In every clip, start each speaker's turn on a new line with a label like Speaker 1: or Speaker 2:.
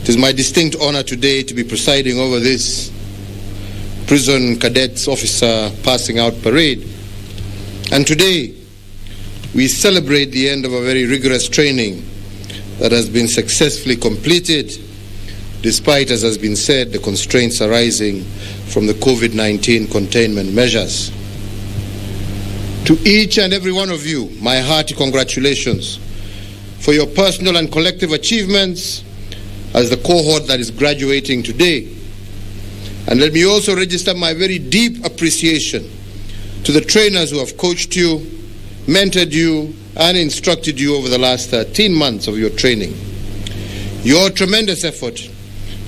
Speaker 1: It is my distinct honor today to be presiding over this prison cadets officer passing out parade. And today, we celebrate the end of a very rigorous training that has been successfully completed, despite, as has been said, the constraints arising from the COVID-19 containment measures. To each and every one of you, my hearty congratulations for your personal and collective achievements as the cohort that is graduating today. And let me also register my very deep appreciation to the trainers who have coached you, mentored you, and instructed you over the last 13 months of your training. Your tremendous effort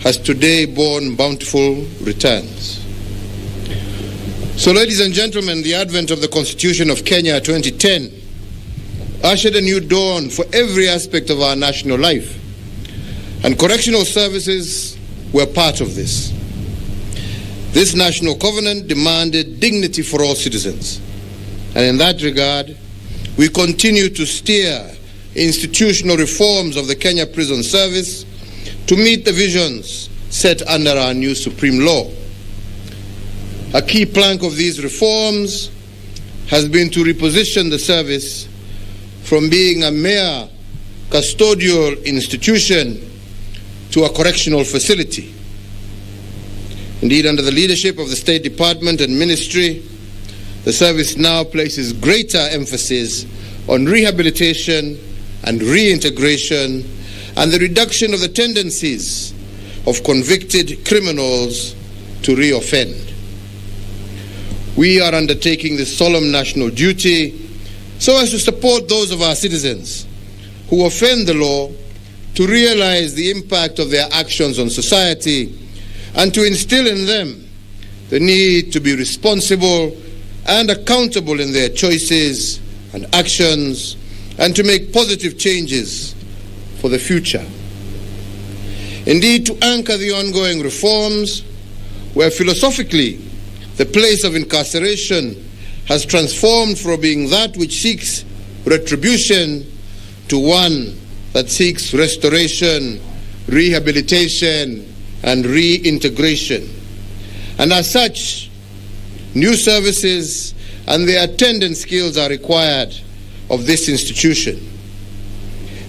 Speaker 1: has today borne bountiful returns. So, ladies and gentlemen, the advent of the Constitution of Kenya 2010 ushered a new dawn for every aspect of our national life, and correctional services were part of this. This national covenant demanded dignity for all citizens, and in that regard, we continue to steer institutional reforms of the Kenya Prison Service to meet the visions set under our new Supreme Law. A key plank of these reforms has been to reposition the service from being a mere custodial institution to a correctional facility. Indeed, under the leadership of the State Department and Ministry, the service now places greater emphasis on rehabilitation and reintegration and the reduction of the tendencies of convicted criminals to reoffend. We are undertaking this solemn national duty so as to support those of our citizens who offend the law to realize the impact of their actions on society and to instill in them the need to be responsible and accountable in their choices and actions, and to make positive changes for the future. Indeed, to anchor the ongoing reforms, where philosophically the place of incarceration has transformed from being that which seeks retribution to one that seeks restoration, rehabilitation, and reintegration. And as such, new services and their attendant skills are required of this institution.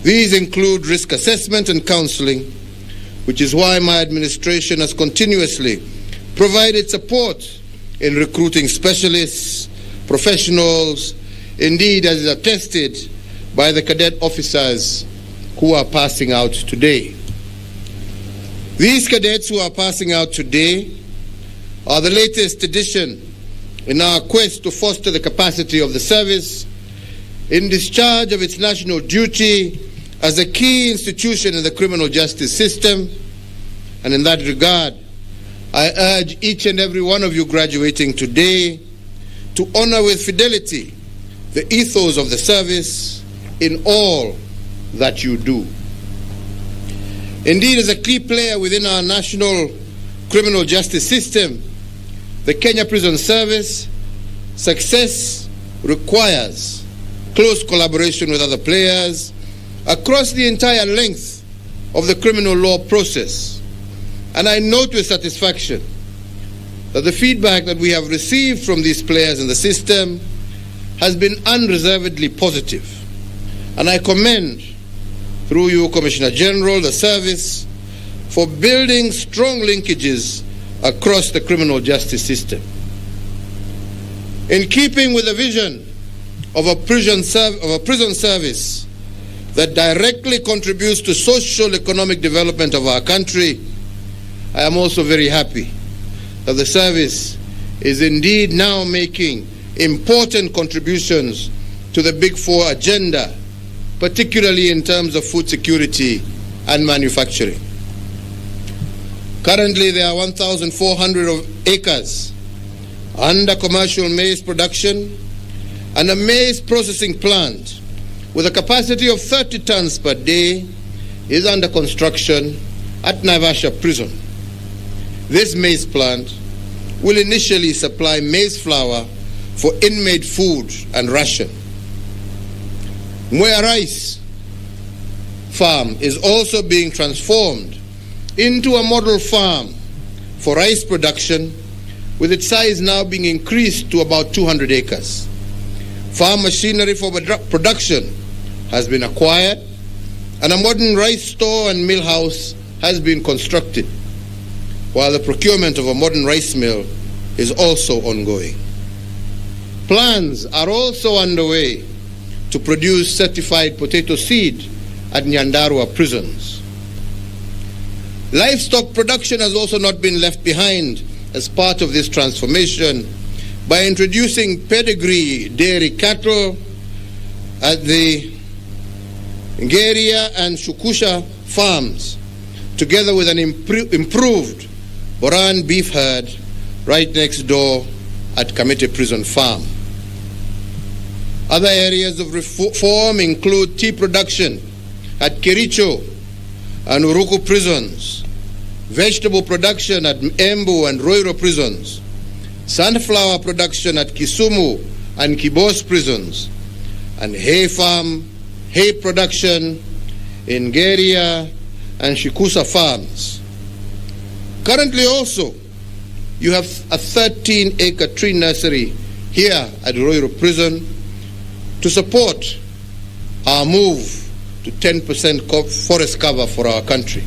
Speaker 1: These include risk assessment and counseling, which is why my administration has continuously provided support in recruiting specialists, professionals, indeed as is attested by the cadet officers who are passing out today. These cadets who are passing out today are the latest addition in our quest to foster the capacity of the service in discharge of its national duty as a key institution in the criminal justice system. And in that regard, I urge each and every one of you graduating today to honor with fidelity the ethos of the service in all that you do. Indeed, as a key player within our national criminal justice system, the Kenya Prison Service, success requires close collaboration with other players across the entire length of the criminal law process. And I note with satisfaction that the feedback that we have received from these players in the system has been unreservedly positive. And I commend, through you, Commissioner General, the service for building strong linkages across the criminal justice system. In keeping with the vision of a prison service that directly contributes to social economic development of our country, I am also very happy that the service is indeed now making important contributions to the Big Four agenda, particularly in terms of food security and manufacturing. Currently, there are 1,400 acres under commercial maize production, and a maize processing plant with a capacity of 30 tons per day is under construction at Naivasha Prison. This maize plant will initially supply maize flour for inmate food and ration. Mwea Rice Farm is also being transformed into a model farm for rice production, with its size now being increased to about 200 acres. Farm machinery for production has been acquired, and a modern rice store and mill house has been constructed, while the procurement of a modern rice mill is also ongoing. Plans are also underway to produce certified potato seed at Nyandarua prisons. Livestock production has also not been left behind as part of this transformation by introducing pedigree dairy cattle at the Ngeria and Shukusha farms, together with an improved Boran beef herd right next door at Kamete Prison Farm. Other areas of reform include tea production at Kericho and Uruku prisons, vegetable production at Embu and Roiro prisons, sunflower production at Kisumu and Kibos prisons, and hay production in Ngeria and Shikusa farms. Currently also, you have a 13-acre tree nursery here at Roiro prison to support our move to 10% forest cover for our country.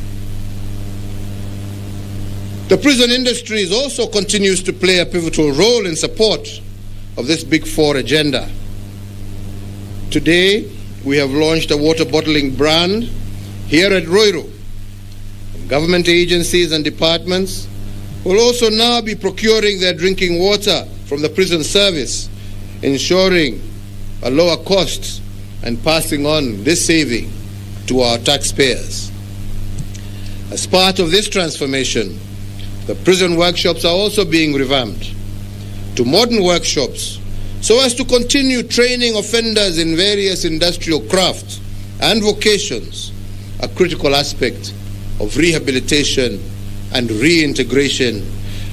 Speaker 1: The prison industry also continues to play a pivotal role in support of this Big Four agenda. Today, we have launched a water bottling brand here at Roiro. Government agencies and departments will also now be procuring their drinking water from the prison service, ensuring a lower cost and passing on this saving to our taxpayers. As part of this transformation, the prison workshops are also being revamped to modern workshops so as to continue training offenders in various industrial crafts and vocations, a critical aspect of rehabilitation and reintegration,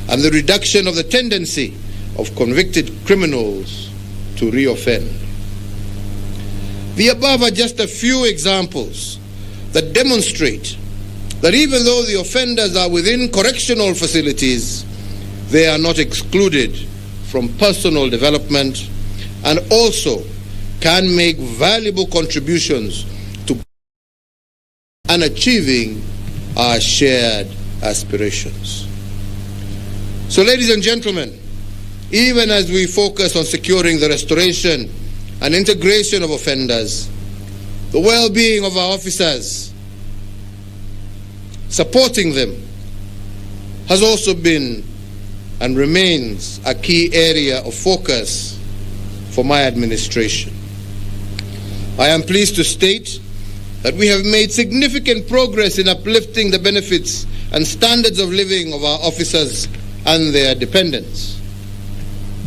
Speaker 1: and the reduction of the tendency of convicted criminals to reoffend. The above are just a few examples that demonstrate that even though the offenders are within correctional facilities, they are not excluded from personal development and also can make valuable contributions to and achieving our shared aspirations. So, ladies and gentlemen, even as we focus on securing the restoration and integration of offenders, the well-being of our officers, supporting them has also been and remains a key area of focus for my administration. I am pleased to state that we have made significant progress in uplifting the benefits and standards of living of our officers and their dependents.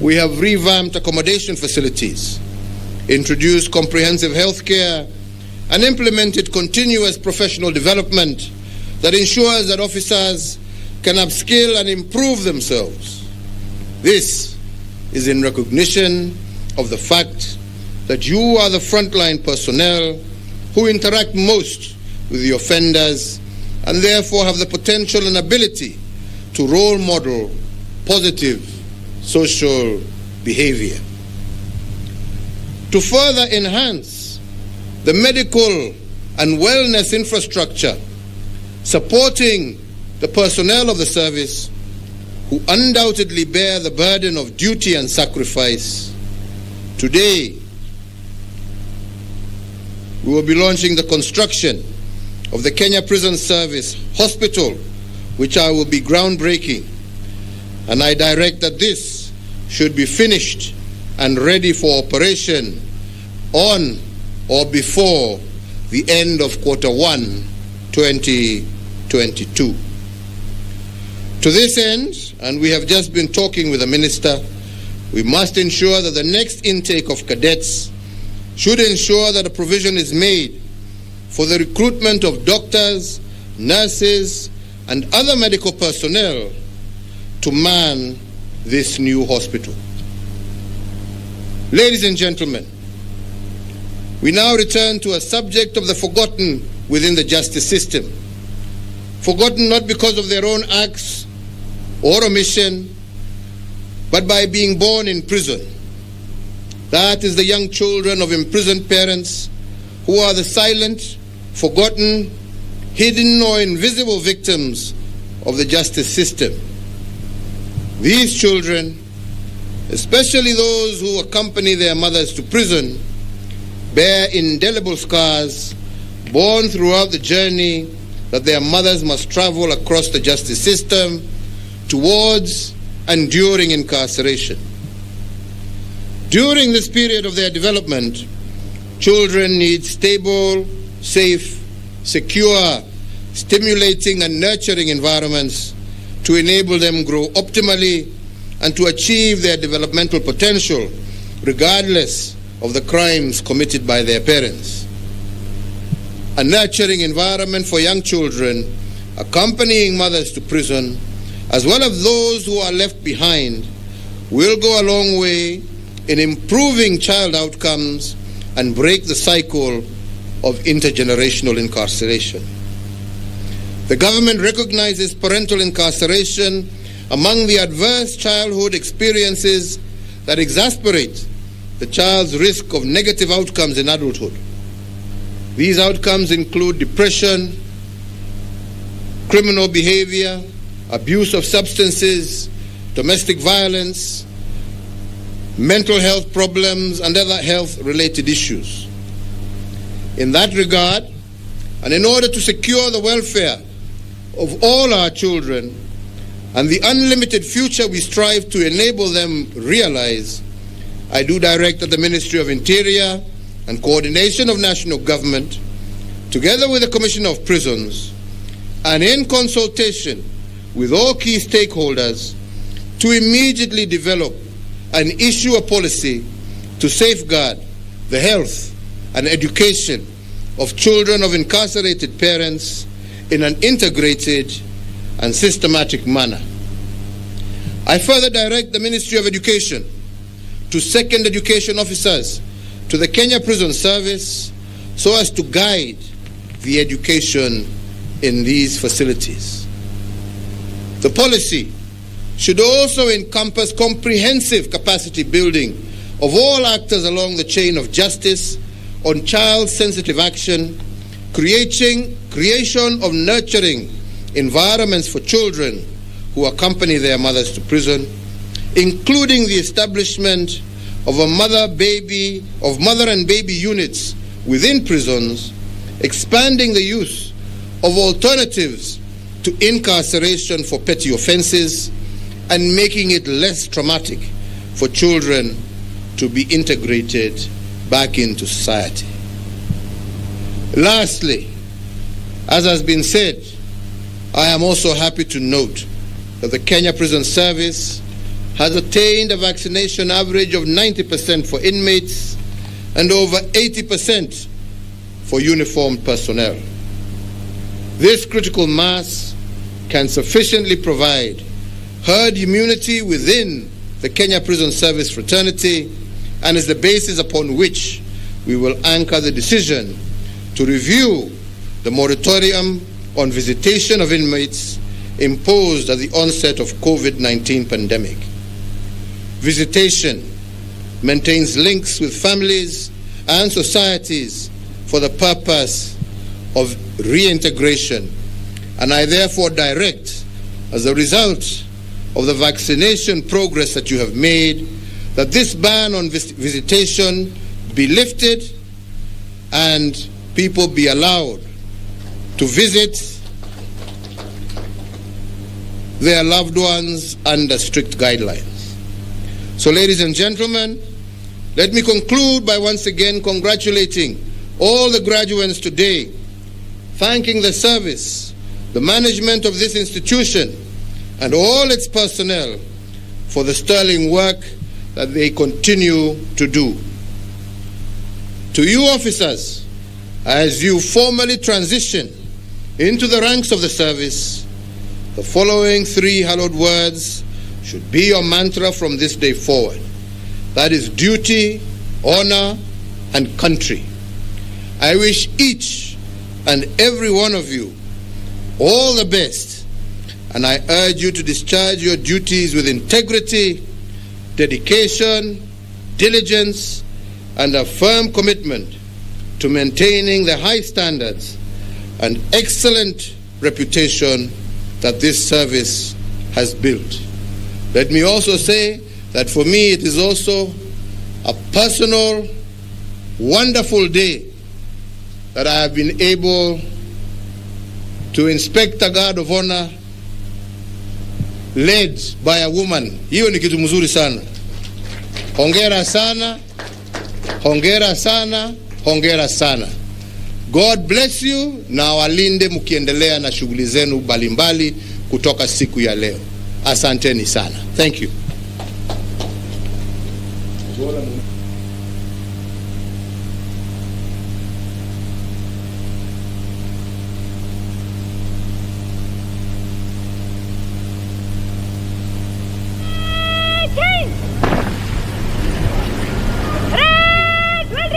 Speaker 1: We have revamped accommodation facilities, introduced comprehensive health care, and implemented continuous professional development that ensures that officers can upskill and improve themselves. This is in recognition of the fact that you are the frontline personnel who interact most with the offenders and therefore have the potential and ability to role model positive social behavior. To further enhance the medical and wellness infrastructure supporting the personnel of the service who undoubtedly bear the burden of duty and sacrifice, today we will be launching the construction of the Kenya Prison Service Hospital, which I will be groundbreaking, and I direct that this should be finished and ready for operation on or before the end of Q1 2022. To this end, and we have just been talking with the Minister, we must ensure that the next intake of cadets should ensure that a provision is made for the recruitment of doctors, nurses, and other medical personnel to man this new hospital. Ladies and gentlemen, we now return to a subject of the forgotten within the justice system, forgotten not because of their own acts or omission, but by being born in prison. That is the young children of imprisoned parents who are the silent, forgotten, hidden or invisible victims of the justice system. These children, especially those who accompany their mothers to prison, bear indelible scars born throughout the journey that their mothers must travel across the justice system towards and during incarceration. During this period of their development, children need stable, safe, secure, stimulating and nurturing environments to enable them grow optimally and to achieve their developmental potential regardless of the crimes committed by their parents. A nurturing environment for young children accompanying mothers to prison, as well as those who are left behind, will go a long way in improving child outcomes and break the cycle of intergenerational incarceration. The government recognizes parental incarceration among the adverse childhood experiences that exasperate the child's risk of negative outcomes in adulthood. These outcomes include depression, criminal behavior, abuse of substances, domestic violence, mental health problems, and other health-related issues. In that regard, and in order to secure the welfare of all our children and the unlimited future we strive to enable them realize, I do direct that the Ministry of Interior and Coordination of National Government, together with the Commissioner of Prisons, and in consultation with all key stakeholders, to immediately develop and issue a policy to safeguard the health and education of children of incarcerated parents in an integrated and systematic manner. I further direct the Ministry of Education to second education officers to the Kenya Prison Service so as to guide the education in these facilities. The policy should also encompass comprehensive capacity building of all actors along the chain of justice on child-sensitive action, creation of nurturing environments for children who accompany their mothers to prison, including the establishment of mother and baby units within prisons, expanding the use of alternatives to incarceration for petty offenses, and making it less traumatic for children to be integrated back into society. Lastly, as has been said, I am also happy to note that the Kenya Prison Service has attained a vaccination average of 90% for inmates and over 80% for uniformed personnel. This critical mass can sufficiently provide herd immunity within the Kenya Prison Service fraternity and is the basis upon which we will anchor the decision to review the moratorium on visitation of inmates imposed at the onset of COVID-19 pandemic. Visitation maintains links with families and societies for the purpose of reintegration, and I therefore direct, as a result of the vaccination progress that you have made, that this ban on visitation be lifted and people be allowed to visit their loved ones under strict guidelines. So, ladies and gentlemen, let me conclude by once again congratulating all the graduates today, thanking the service, the management of this institution, and all its personnel for the sterling work that they continue to do. To you officers, as you formally transition into the ranks of the service, the following three hallowed words should be your mantra from this day forward. That is duty, honor, and country. I wish each and every one of you all the best, and I urge you to discharge your duties with integrity, dedication, diligence, and a firm commitment to maintaining the high standards and excellent reputation that this service has built. Let me also say that for me it is also a personal, wonderful day that I have been able to inspect a guard of honor led by a woman. Hiyo ni kitu mzuri sana. Hongera sana, hongera sana, hongera sana. God bless you na walinde mkiendelea na shughuli zenu mbalimbali kutoka siku ya leo. Asanteni sana. Thank you.